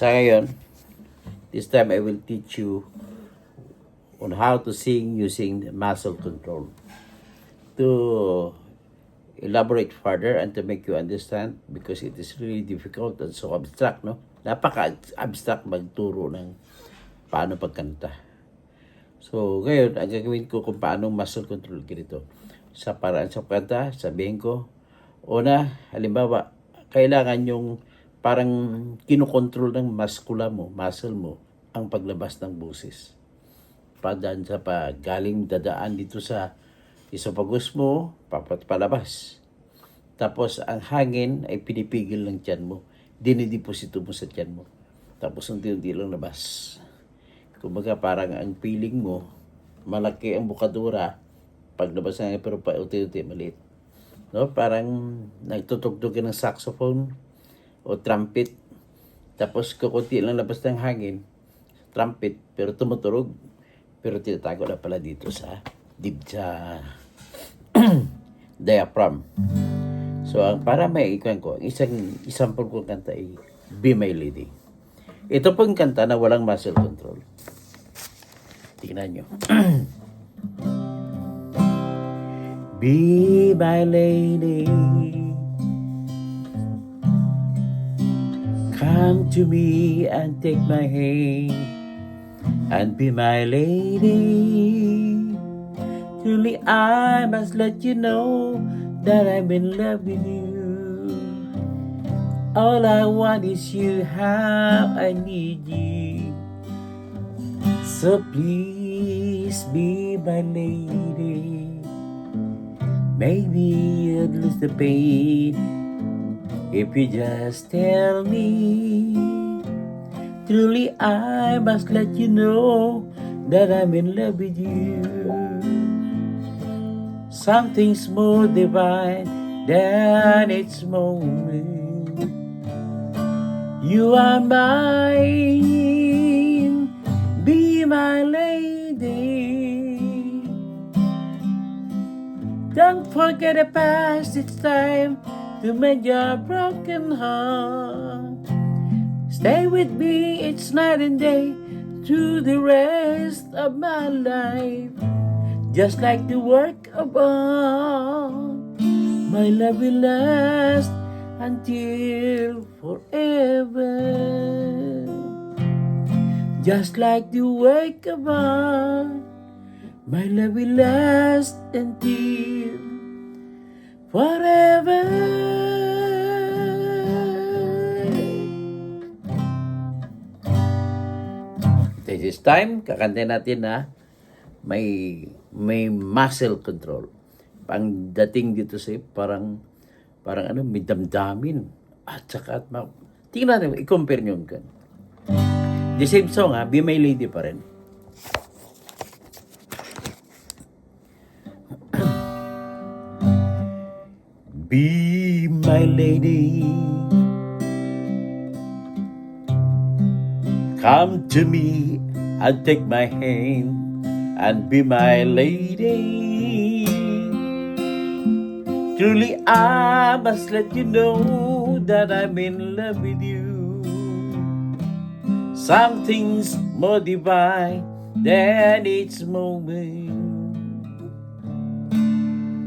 Sa ngayon, this time I will teach you on how to sing using muscle control. To elaborate further and to make you understand, because it is really difficult and so abstract, no? Napaka-abstract magturo ng paano pagkanta. So, ngayon, ang gagawin ko kung paano muscle control ganito. Sa paraan sa pagkanta, sabihin ko, una, halimbawa, kailangan yung parang kinokontrol ng muscle mo, ang paglabas ng boses. Padaan sa galing dadaan dito sa esophagus mo, palabas. Tapos ang hangin ay pinipigil ng tiyan mo, dinideposito mo sa tiyan mo. Tapos unti-unti lang labas. Kumbaga parang ang feeling mo, malaki ang bukadura, paglabas ng pero unti-unti maliit. No? Parang nagtutugtog ng saxophone o trumpet. Tapos kukunti lang labas ng hangin, trumpet, pero tumuturog. Pero tinatago na pala dito sa diaphragm. So, para may ikuan ko, isang po kong kanta ay Be My Lady. Ito pong kanta na walang muscle control. Tingnan nyo. Be my lady, come to me and take my hand and be my lady. Truly I must let you know that I'm in love with you. All I want is you, how I need you. So please be my lady. Maybe you'd lose the pain if you just tell me. Truly I must let you know that I'm in love with you. Something's more divine than its moment. You are mine, be my lady. Don't forget the past, it's time to mend your broken heart. Stay with me, it's night and day, through the rest of my life. Just like the work of art, my love will last until forever. Just like the work of art, my love will last until forever. This is time, kakanta natin na may muscle control. Pang dating dito sa parang may damdamin. At saka, tingnan natin, i-compare nyo yan. The same song, Be My Lady pa rin. Be my lady, come to me and take my hand and be my lady. Truly I must let you know that I'm in love with you. Something's more divine than its moment.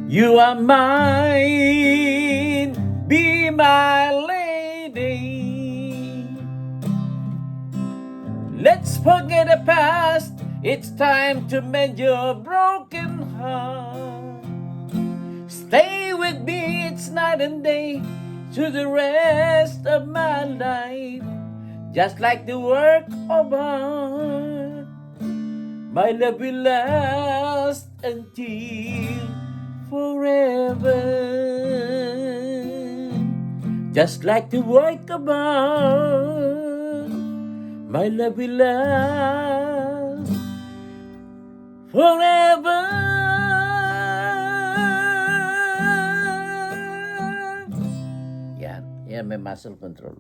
You are mine, be my lady. Let's forget the past, it's time to mend your broken heart. Stay with me, it's night and day, through the rest of my life. Just like the work of art, my love will last until forever. Just like the work of art, my love will last forever. Yan may muscle control.